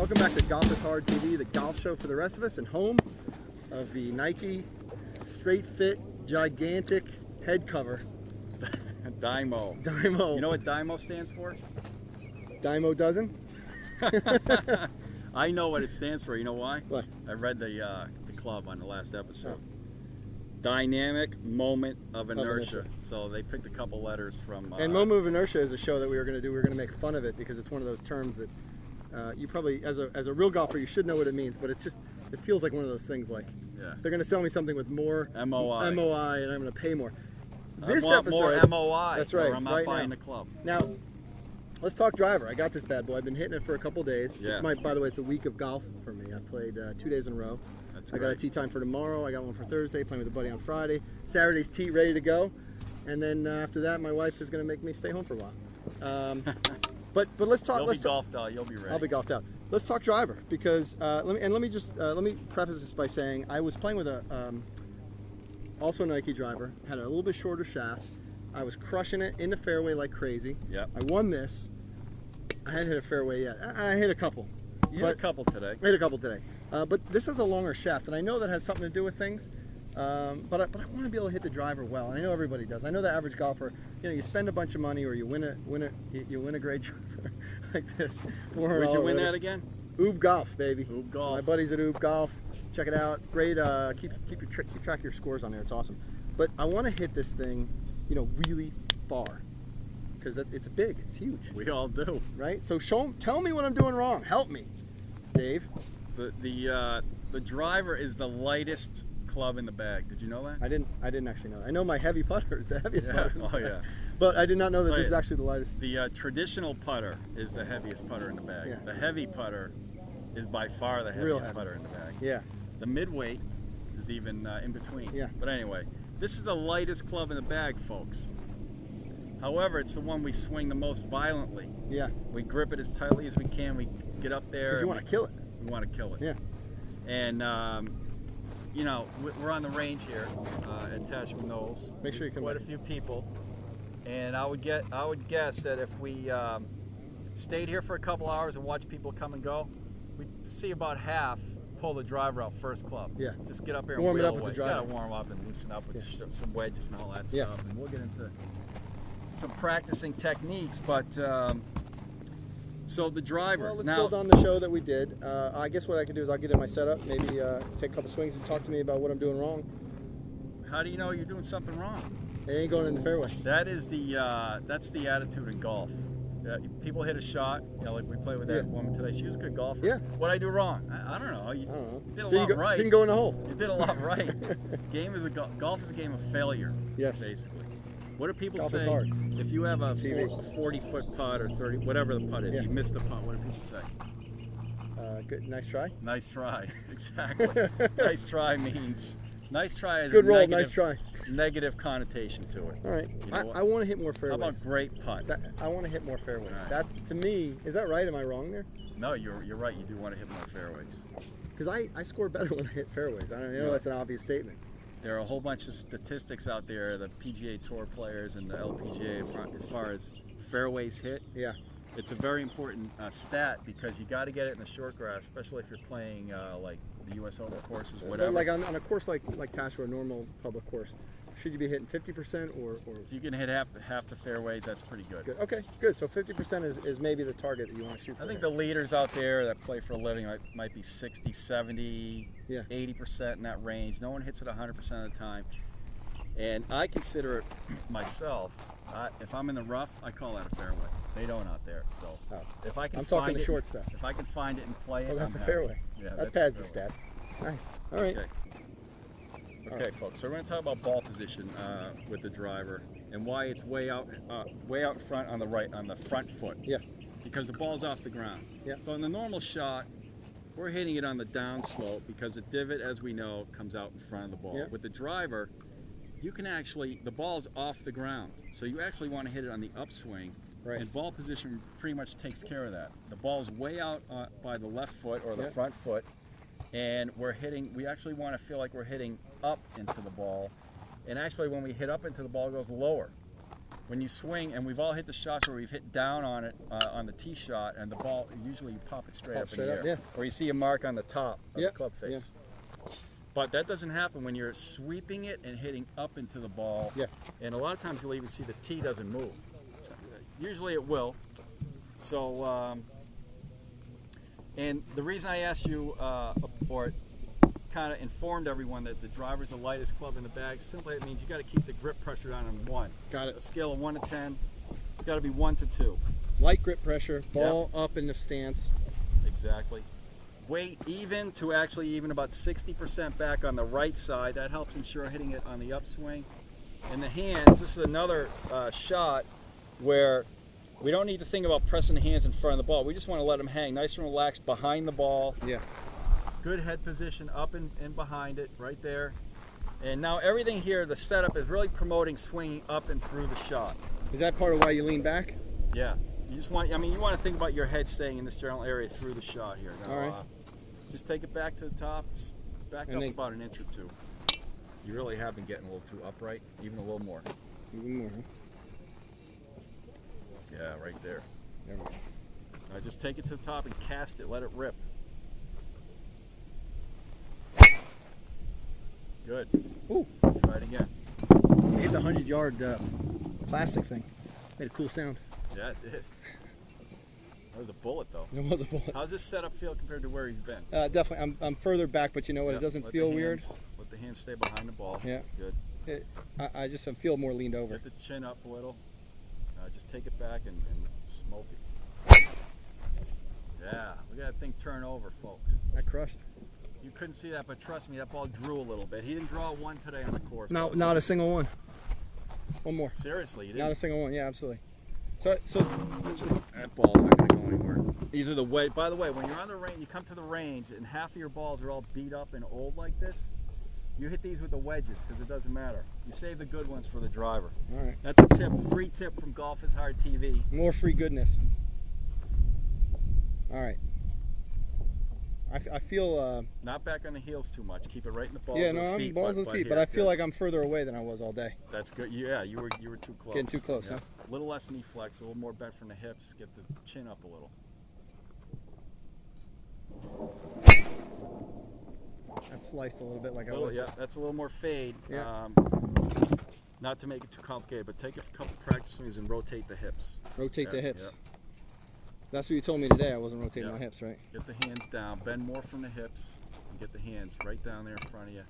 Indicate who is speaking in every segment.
Speaker 1: Welcome back to Golf is Hard TV, the golf show for the rest of us, and home of the Nike Str8-Fit gigantic head cover.
Speaker 2: Dymo.
Speaker 1: Dymo.
Speaker 2: You know what Dymo stands for?
Speaker 1: Dymo dozen?
Speaker 2: I know what it stands for. You know why?
Speaker 1: What?
Speaker 2: I read the club on the last episode. Oh. Dynamic moment of inertia. So they picked a couple letters from.
Speaker 1: And moment of inertia is a show that we were going to do. We were going to make fun of it because it's one of those terms that you probably, as a real golfer, you should know what it means. But it's just, it feels like one of those things like they're going to sell me something with more MOI, and I'm going to pay more.
Speaker 2: This episode, more MOI.
Speaker 1: That's right.
Speaker 2: Or I'm not buying the club.
Speaker 1: Now, let's talk driver. I got this bad boy. I've been hitting it for a couple days.
Speaker 2: Yeah.
Speaker 1: It's by the way, it's a week of golf for me. I played 2 days in a row. I got a tee time for tomorrow. I got one for Thursday, playing with a buddy on Friday. Saturday's tee ready to go. And then after that, my wife is going to make me stay home for a while. But let's talk.
Speaker 2: You'll be golfed out. You'll be ready.
Speaker 1: I'll be golfed out. Let's talk driver because let me preface this by saying I was playing with a also a Nike driver. Had a little bit shorter shaft. I was crushing it in the fairway like crazy.
Speaker 2: Yep.
Speaker 1: I won this. I hadn't hit a fairway yet. I hit a couple.
Speaker 2: You hit a couple today.
Speaker 1: I hit a couple today. But this is a longer shaft, and I know that has something to do with things. But I want to be able to hit the driver well, and I know everybody does. I know the average golfer, you spend a bunch of money, or you win a great driver like this.
Speaker 2: Where'd you win that again?
Speaker 1: Oob Golf, baby.
Speaker 2: Oob Golf.
Speaker 1: My buddies at Oob Golf. Check it out. Great. Keep track of your scores on there. It's awesome. But I want to hit this thing, really far, because it's big. It's huge.
Speaker 2: We all do.
Speaker 1: Right. So tell me what I'm doing wrong. Help me, Dave.
Speaker 2: The driver is the lightest club in the bag. Did you know that?
Speaker 1: I didn't actually know that. I know my heavy putter is the heaviest putter.
Speaker 2: Oh yeah.
Speaker 1: But I did not know that this is actually the lightest.
Speaker 2: The traditional putter is the heaviest putter in the bag.
Speaker 1: Yeah.
Speaker 2: The heavy putter is by far the heaviest putter in the bag.
Speaker 1: Yeah.
Speaker 2: The midweight is even in between.
Speaker 1: Yeah.
Speaker 2: But anyway, this is the lightest club in the bag, folks. However, it's the one we swing the most violently.
Speaker 1: Yeah. We
Speaker 2: grip it as tightly as we can. We get up there.
Speaker 1: Because you want to kill it.
Speaker 2: We want to kill it.
Speaker 1: Yeah.
Speaker 2: And we're on the range here at Tashman Knolls.
Speaker 1: Make sure you come
Speaker 2: quite a few people, and I would guess that if we stayed here for a couple hours and watched people come and go, we'd see about half pull the driver out first club.
Speaker 1: Yeah.
Speaker 2: Just get up here and
Speaker 1: warm it up
Speaker 2: away.
Speaker 1: with the driver.
Speaker 2: Yeah, warm up and loosen up with some wedges and all that stuff. And we'll get into some practicing techniques, but. So the driver.
Speaker 1: Well, let's build on the show that we did. I guess what I can do is I'll get in my setup, maybe take a couple swings and talk to me about what I'm doing wrong.
Speaker 2: How do you know you're doing something wrong?
Speaker 1: It ain't going in the fairway.
Speaker 2: That is that's the attitude in golf. People hit a shot, like we played with that woman today. She was a good golfer.
Speaker 1: Yeah.
Speaker 2: What I do wrong? I don't know. You did a lot right.
Speaker 1: Didn't go in the hole.
Speaker 2: You did a lot right. Golf is a game of failure.
Speaker 1: Yes.
Speaker 2: Basically. What do people
Speaker 1: golf
Speaker 2: say?
Speaker 1: Is hard.
Speaker 2: If you have a 40-foot putt or 30, whatever the putt is, you missed the putt. What do people say?
Speaker 1: Good. Nice try.
Speaker 2: Nice try. Exactly. Nice try means nice try is
Speaker 1: good
Speaker 2: a
Speaker 1: roll.
Speaker 2: Negative,
Speaker 1: nice try.
Speaker 2: Negative connotation to it.
Speaker 1: All right. I want to hit more fairways.
Speaker 2: How about great putt?
Speaker 1: I want to hit more fairways.
Speaker 2: Right.
Speaker 1: That's, to me, is that right? Am I wrong there?
Speaker 2: No, you're right. You do want to hit more fairways.
Speaker 1: Because I score better when I hit fairways. I know that's an obvious statement.
Speaker 2: There are a whole bunch of statistics out there, the PGA Tour players and the LPGA, as far as fairways hit. Yeah. It's a very important stat because you got to get it in the short grass, especially if you're playing like the U.S. Open courses, whatever.
Speaker 1: Like on a course like Tash or a normal public course, should you be hitting 50% or?
Speaker 2: If you can hit half the fairways, that's pretty good.
Speaker 1: Okay, good. So 50% is maybe the target that you want to shoot for.
Speaker 2: I think the leaders out there that play for a living might be 60, 70, 80% in that range. No one hits it 100% of the time. And I consider it myself, if I'm in the rough, I call that a fairway. They don't out there. So if I can
Speaker 1: I'm talking the short stuff.
Speaker 2: If I can find it and play it,
Speaker 1: oh, that's a fairway. Yeah, that pads the stats. Nice. All right.
Speaker 2: Okay, folks. So we're going to talk about ball position with the driver and why it's way out front on the front foot.
Speaker 1: Yeah.
Speaker 2: Because the ball's off the ground.
Speaker 1: Yeah.
Speaker 2: So in the normal shot, we're hitting it on the down slope because the divot, as we know, comes out in front of the ball.
Speaker 1: Yeah.
Speaker 2: With the driver, you can the ball's off the ground, so you actually want to hit it on the upswing.
Speaker 1: Right.
Speaker 2: And ball position pretty much takes care of that. The ball's way out by the left foot or the front foot, and we actually want to feel like we're hitting up into the ball. And actually when we hit up into the ball, it goes lower. when you swing, and we've all hit the shots where we've hit down on it on the tee shot, and the ball, usually you pop it straight up in the air.
Speaker 1: Yeah.
Speaker 2: Or you see a mark on the top of the club face. Yeah. But that doesn't happen when you're sweeping it and hitting up into the ball.
Speaker 1: Yeah.
Speaker 2: And a lot of times you'll even see the tee doesn't move. Usually it will. So, and the reason I asked you, or kind of informed everyone that the driver's the lightest club in the bag, simply it means you got to keep the grip pressure down on 1.
Speaker 1: Got it.
Speaker 2: A scale of 1 to 10, it's got to be 1 to 2.
Speaker 1: Light grip pressure, ball up in the stance.
Speaker 2: Exactly. Weight even to actually even about 60% back on the right side. That helps ensure hitting it on the upswing. And the hands, this is another shot where we don't need to think about pressing the hands in front of the ball. We just want to let them hang nice and relaxed behind the ball.
Speaker 1: Yeah.
Speaker 2: Good head position up and behind it, right there. And now everything here, the setup is really promoting swinging up and through the shot.
Speaker 1: Is that part of why you lean back?
Speaker 2: Yeah. You just want, I mean, you want to think about your head staying in this general area through the shot here. Now,
Speaker 1: all right.
Speaker 2: Just take it back to the top, back up about an inch or 2. You really have been getting a little too upright, even a little more.
Speaker 1: Even more, huh?
Speaker 2: Yeah, right there.
Speaker 1: There we go.
Speaker 2: Now just take it to the top and cast it, let it rip. Good.
Speaker 1: Ooh.
Speaker 2: Try it again.
Speaker 1: Hit the 100-yard plastic thing. Made a cool sound.
Speaker 2: Yeah, it did. That was a bullet, though.
Speaker 1: It was a bullet.
Speaker 2: How's this setup feel compared to where you've been?
Speaker 1: Definitely. I'm further back, but you know what? It doesn't feel weird.
Speaker 2: Let the hands stay behind the ball.
Speaker 1: Yeah.
Speaker 2: Good.
Speaker 1: I just feel more leaned over.
Speaker 2: Get the chin up a little. Just take it back and smoke it. Yeah, we got that thing turn over, folks.
Speaker 1: I crushed.
Speaker 2: You couldn't see that, but trust me, that ball drew a little bit. He didn't draw one today on the course.
Speaker 1: No, not a single one. One more.
Speaker 2: Seriously, you didn't?
Speaker 1: Not a single one. Yeah, absolutely. So
Speaker 2: that ball's not going to go anywhere. Either the way. By the way, when you're on the range, you come to the range, and half of your balls are all beat up and old like this. You hit these with the wedges because it doesn't matter. You save the good ones for the driver.
Speaker 1: All right.
Speaker 2: That's a tip, free tip from Golf is Hard TV.
Speaker 1: More free goodness. All right. I feel
Speaker 2: not back on the heels too much. Keep it right in the balls.
Speaker 1: Yeah, no, I'm balls of the feet, but I feel like I'm further away than I was all day.
Speaker 2: That's good. Yeah, you were too close.
Speaker 1: Getting too close,
Speaker 2: yeah.
Speaker 1: Huh?
Speaker 2: A little less knee flex, a little more bent from the hips. Get the chin up a little.
Speaker 1: That's sliced a little bit like
Speaker 2: I was. Yeah, that's a little more fade. Yeah. Not to make it too complicated, but take a couple practice swings and rotate the hips.
Speaker 1: Rotate the hips.
Speaker 2: Yeah.
Speaker 1: That's what you told me today. I wasn't rotating my hips, right?
Speaker 2: Get the hands down. Bend more from the hips. And get the hands right down there in front of you.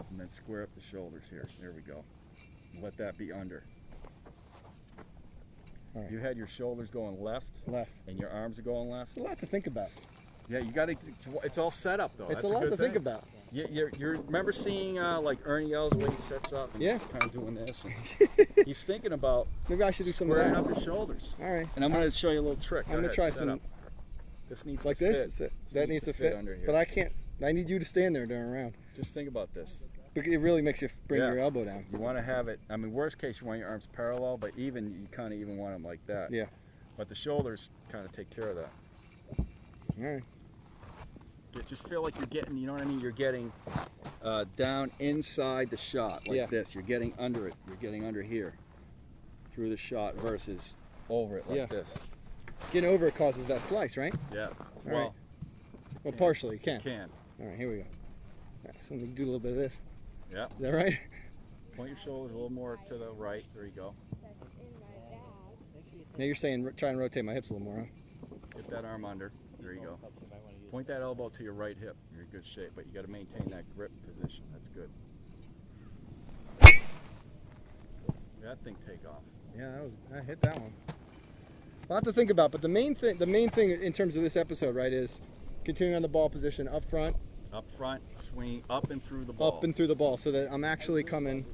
Speaker 2: And then square up the shoulders here. There we go. Let that be under.
Speaker 1: All right.
Speaker 2: You had your shoulders going left.
Speaker 1: Left.
Speaker 2: And your arms are going left.
Speaker 1: It's a lot to think about.
Speaker 2: Yeah, you got to. It's all set up though.
Speaker 1: It's
Speaker 2: That's
Speaker 1: a lot to think
Speaker 2: thing.
Speaker 1: about.
Speaker 2: You remember seeing like Ernie Els when he sets up and he's kind of doing this. And he's thinking about
Speaker 1: maybe I should do some of that.
Speaker 2: Squaring up his shoulders.
Speaker 1: All right.
Speaker 2: And I'm going to show you a little trick.
Speaker 1: I'm going to try some.
Speaker 2: Up. This needs
Speaker 1: like
Speaker 2: to
Speaker 1: this.
Speaker 2: fit.
Speaker 1: That needs to fit.
Speaker 2: Under here.
Speaker 1: But I can't. I need you to stand there during a round.
Speaker 2: Just think about this.
Speaker 1: Because it really makes you bring your elbow down.
Speaker 2: You want to have it. I mean, worst case, you want your arms parallel, but even you kind of even want them like that.
Speaker 1: Yeah.
Speaker 2: But the shoulders kind of take care of that.
Speaker 1: All right.
Speaker 2: Just feel like you're getting, you know what I mean? You're getting down inside the shot like this. You're getting under it. You're getting under here through the shot versus over it like this.
Speaker 1: Getting over it causes that slice, right?
Speaker 2: Yeah.
Speaker 1: Well, partially, you can.
Speaker 2: You can.
Speaker 1: All right, here we go. All right, so let me do a little bit of this.
Speaker 2: Yeah.
Speaker 1: Is that right?
Speaker 2: Point your shoulders a little more to the right. There you go.
Speaker 1: Now you're saying try and rotate my hips a little more, huh?
Speaker 2: Get that arm under. There you go. Point that elbow to your right hip. You're in good shape, but you got to maintain that grip position. That's good. That thing take off.
Speaker 1: Yeah, I hit that one. A lot to think about, but the main thing in terms of this episode, right, is continuing on the ball position up front.
Speaker 2: Up front, swing up and through the ball.
Speaker 1: Up and through the ball, so that I'm actually coming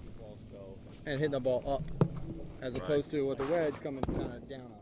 Speaker 1: and hitting the ball up, as opposed to with the wedge coming kind of down.